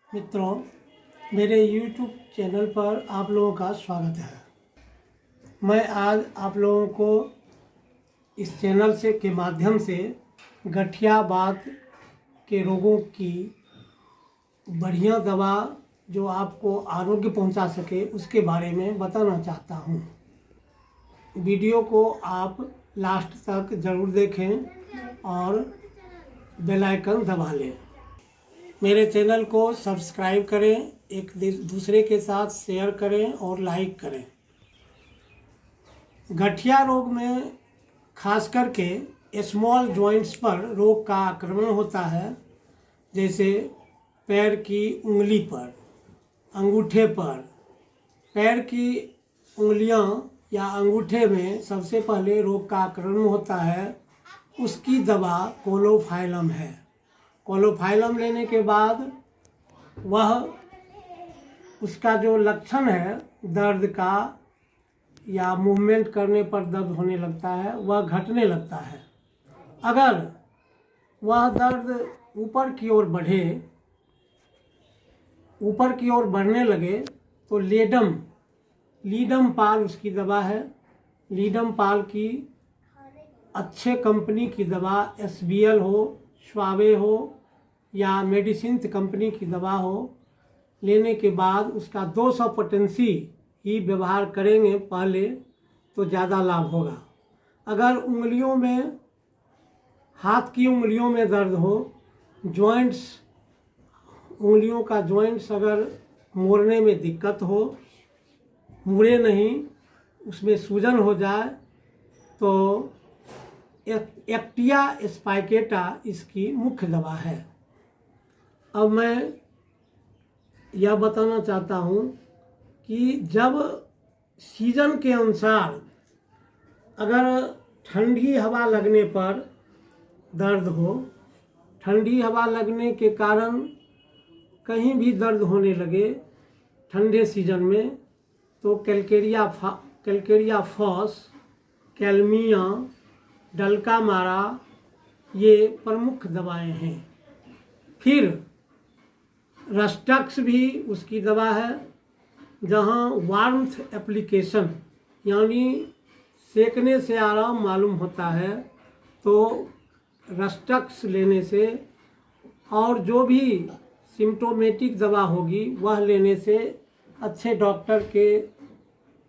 मित्रों, मेरे YouTube channel पर आप लोगों का स्वागत है। मैं आज आप लोगों को इस चैनल के माध्यम से गठिया वात के रोगों की बढ़िया दवा जो आपको आरोग्य पहुंचा सके उसके बारे में बताना चाहता हूं। वीडियो को आप लास्ट तक ज़रूर देखें और बेल आइकन दबा लें। मेरे चैनल को सब्सक्राइब करें, एक दूसरे के साथ शेयर करें और लाइक करें। गठिया रोग में खास करके स्मॉल जॉइंट्स पर रोग का आक्रमण होता है, जैसे पैर की उंगली पर, अंगूठे पर। पैर की उंगलियां या अंगूठे में सबसे पहले रोग का आक्रमण होता है। उसकी दवा कोलोफाइलम है। कोलोफाइलम लेने के बाद वह उसका जो लक्षण है दर्द का या मूवमेंट करने पर दर्द होने लगता है, वह घटने लगता है। अगर वह दर्द ऊपर की ओर बढ़ने लगे तो लीडम पाल उसकी दवा है। लीडम पाल की अच्छे कंपनी की दवा SBL हो, स्वाबे हो या मेडिसिन कंपनी की दवा हो, लेने के बाद उसका 200 पोटेंसी ही व्यवहार करेंगे पहले तो ज़्यादा लाभ होगा। अगर उंगलियों में, हाथ की उंगलियों में दर्द हो, उंगलियों का जॉइंट्स अगर मोड़ने में दिक्कत हो, मुड़े नहीं, उसमें सूजन हो जाए, तो एक्टिया स्पाइकेटा इसकी मुख्य दवा है। अब मैं यह बताना चाहता हूँ कि जब सीजन के अनुसार अगर ठंडी हवा लगने पर दर्द हो, ठंडी हवा लगने के कारण कहीं भी दर्द होने लगे ठंडे सीजन में, तो कैलकेरिया फॉस, कैल्मिया, डल्का मारा ये प्रमुख दवाएं हैं। फिर रस्टक्स भी उसकी दवा है, जहां वार्मथ एप्लीकेशन यानी सेकने से आराम मालूम होता है, तो रस्टक्स लेने से और जो भी सिम्टोमेटिक दवा होगी वह लेने से अच्छे डॉक्टर के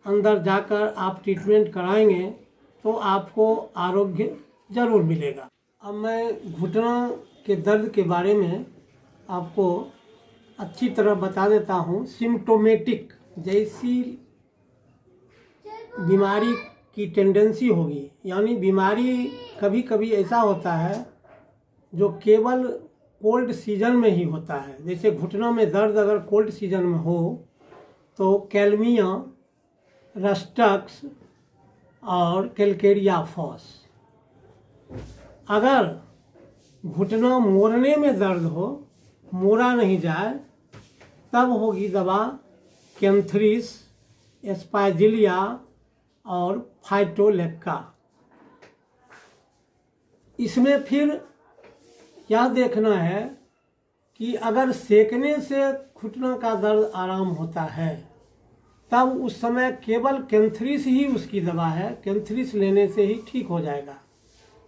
अंदर जाकर आप ट्रीटमेंट कराएंगे तो आपको आरोग्य ज़रूर मिलेगा। अब मैं घुटना के दर्द के बारे में आपको अच्छी तरह बता देता हूँ। सिम्टोमेटिक जैसी बीमारी की टेंडेंसी होगी, यानी बीमारी कभी कभी ऐसा होता है जो केवल कोल्ड सीजन में ही होता है। जैसे घुटनों में दर्द अगर कोल्ड सीजन में हो तो कैल्मिया, रस्टक्स और कैलकेरिया फॉस। अगर घुटना मोड़ने में दर्द हो, मोड़ा नहीं जाए, तब होगी दवा कैंथरिस, एस्पाजिलिया और फाइटोलेक्का। इसमें फिर यह देखना है कि अगर सेकने से घुटना का दर्द आराम होता है, तब उस समय केवल कैंथरिस ही उसकी दवा है। कैंथरिस लेने से ही ठीक हो जाएगा।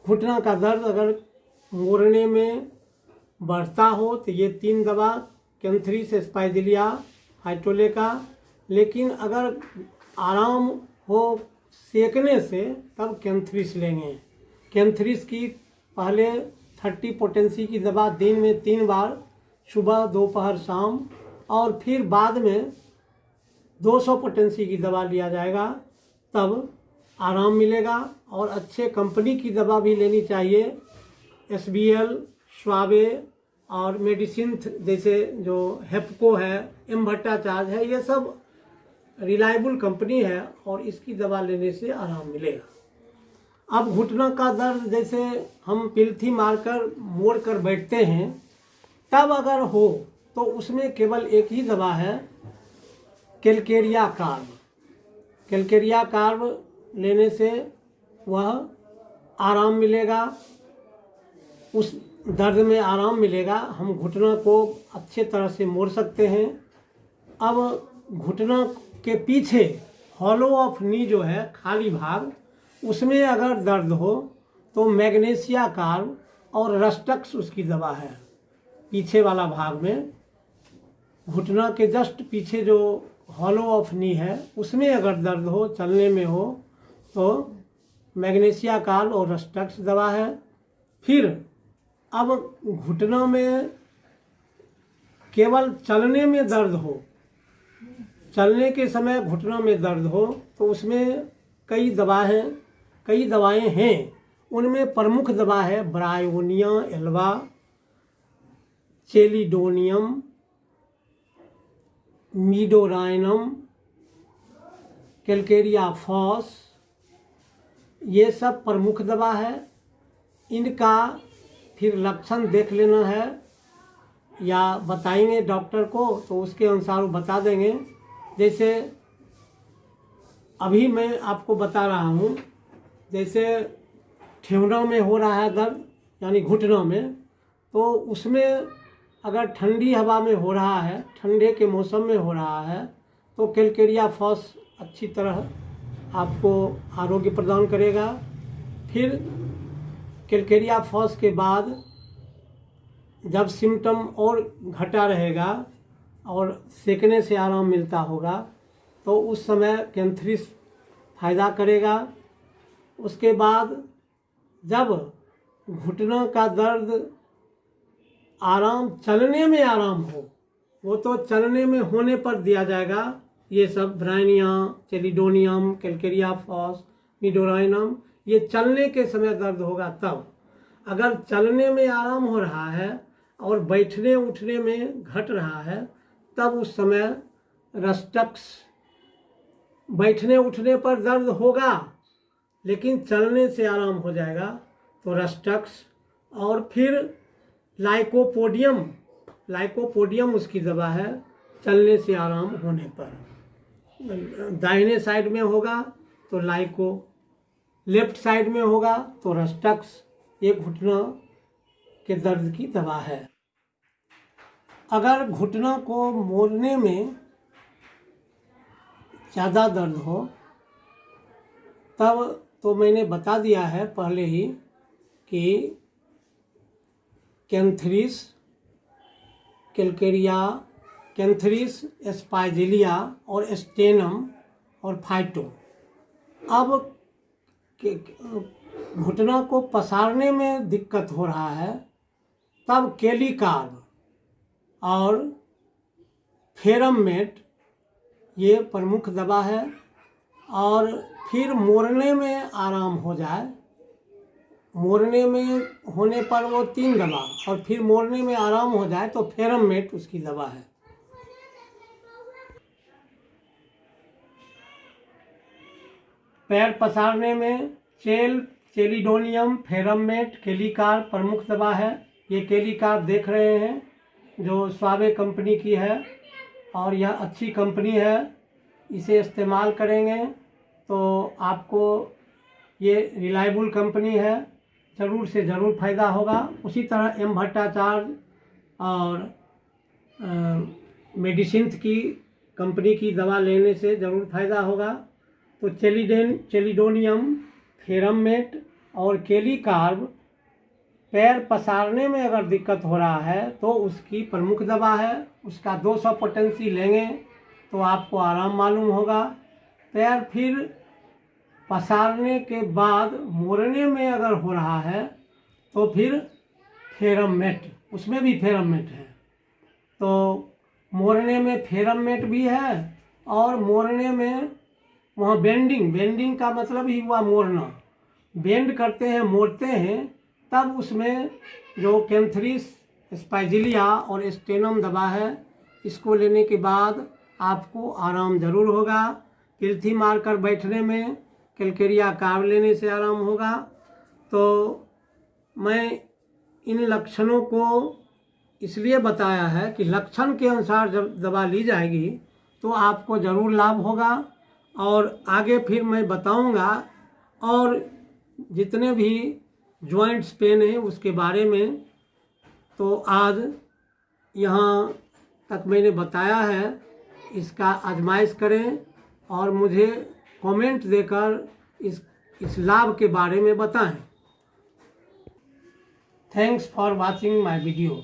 घुटना का दर्द अगर मोड़ने में बढ़ता हो तो ये 3 दवा, कैंथरिस, एस्पाजिलिया, फाइटोलेक्का। लेकिन अगर आराम हो सेकने से, तब कैंथरिस लेंगे। कैंथरिस की पहले 30 पोटेंसी की दवा दिन में 3 बार, सुबह, दोपहर, शाम, और फिर बाद में 200 पोटेंसी की दवा लिया जाएगा, तब आराम मिलेगा। और अच्छे कंपनी की दवा भी लेनी चाहिए। SBL, स्वाबे और मेडिसिन जैसे जो हेप्को है, एम भट्टाचार्ज है, ये सब रिलायबल कंपनी है और इसकी दवा लेने से आराम मिलेगा। अब घुटना का दर्द जैसे हम पिल्थी मारकर मोड़ कर बैठते हैं, तब अगर हो तो उसमें केवल एक ही दवा है, कैलकेरिया कार्ब। कैलकेरिया कार्ब लेने से वह आराम मिलेगा। दर्द में आराम मिलेगा। हम घुटना को अच्छे तरह से मोड़ सकते हैं। अब घुटना के पीछे हॉलो ऑफ नी जो है, खाली भाग, उसमें अगर दर्द हो तो मैग्नीशिया कार्ब और रस्टक्स उसकी दवा है। पीछे वाला भाग में, घुटना के जस्ट पीछे जो हॉलो ऑफ नी है, उसमें अगर दर्द हो, चलने में हो, तो मैग्नीशिया कार्ब और रस्टक्स दवा है। फिर अब घुटनों में केवल चलने में दर्द हो, चलने के समय घुटनों में दर्द हो, तो उसमें कई दवाएं हैं। उनमें प्रमुख दवा है bryonia alba, chelidonium, medorrhinum, calcarea phos, ये सब प्रमुख दवा है। इनका फिर लक्षण देख लेना है या बताएंगे डॉक्टर को, तो उसके अनुसार वो बता देंगे। जैसे अभी मैं आपको बता रहा हूँ, जैसे ठेहुनों में हो रहा है दर्द, यानी घुटनों में, तो उसमें अगर ठंडी हवा में हो रहा है, ठंडे के मौसम में हो रहा है, तो कैलकेरिया फॉस अच्छी तरह आपको आरोग्य प्रदान करेगा। फिर कैलकेरिया फॉस के बाद जब सिम्टम और घटा रहेगा और सेकने से आराम मिलता होगा, तो उस समय कैंथ्रिस फायदा करेगा। उसके बाद जब घुटनों का दर्द चलने में आराम हो, वो तो चलने में होने पर दिया जाएगा। ये सब ब्रायनिया, चेलिडोनियम, कैलकेरिया फॉस, मीडोराइनम, ये चलने के समय दर्द होगा तब। अगर चलने में आराम हो रहा है और बैठने उठने में घट रहा है, तब उस समय रस्टक्स, बैठने उठने पर दर्द होगा लेकिन चलने से आराम हो जाएगा, तो रस्टक्स। और फिर लाइकोपोडियम उसकी दवा है, चलने से आराम होने पर। दाहिने साइड में होगा तो लाइको, लेफ्ट साइड में होगा तो रस्टक्स। ये घुटना के दर्द की दवा है। अगर घुटना को मोड़ने में ज़्यादा दर्द हो, तब तो मैंने बता दिया है पहले ही कि कैंथ्रिस, स्पाइजिलिया और स्टेनम और फाइटो। अब घुटना को पसारने में दिक्कत हो रहा है, तब केलिकार्ब और फेरममेट ये प्रमुख दवा है। और फिर मोड़ने में आराम हो जाए, मोड़ने में होने पर वो 3 दवा, और फिर मोड़ने में आराम हो जाए तो फेरममेट उसकी दवा है। पैर पसारने में चेलिडोनियम, फेरममेट, केलिकार्ब प्रमुख दवा है। ये केलिकार्ब देख रहे हैं जो स्वावे कंपनी की है, और यह अच्छी कंपनी है। इसे इस्तेमाल करेंगे तो आपको, ये रिलायबल कंपनी है, ज़रूर से ज़रूर फ़ायदा होगा। उसी तरह एम भट्टाचार्य और मेडिसिन की कंपनी की दवा लेने से ज़रूर फ़ायदा होगा। तो चेलिडोनियम, फेरममेट और केलिकार्ब पैर पसारने में अगर दिक्कत हो रहा है तो उसकी प्रमुख दवा है। उसका 200 पोटेंसी लेंगे तो आपको आराम मालूम होगा। पैर फिर पसारने के बाद मोड़ने में अगर हो रहा है तो फिर फेरममेट, उसमें भी फेरममेट है। तो मोड़ने में फेरममेट भी है, और मोड़ने में वहाँ बेंडिंग का मतलब ही हुआ मोड़ना। बेंड करते हैं, मोड़ते हैं, तब उसमें जो कैंथ्रिस, स्पाइजिलिया और स्टेनम दवा है, इसको लेने के बाद आपको आराम ज़रूर होगा। पिल्थी मारकर बैठने में कैलकेरिया कार्ब लेने से आराम होगा। तो मैं इन लक्षणों को इसलिए बताया है कि लक्षण के अनुसार जब दवा ली जाएगी तो आपको ज़रूर लाभ होगा। और आगे फिर मैं बताऊंगा, और जितने भी जॉइंट्स पेन हैं उसके बारे में तो आज यहाँ तक मैंने बताया है, इसका आजमाइश करें और मुझे कमेंट देकर इस लाभ के बारे में बताएं। Thanks for watching my video.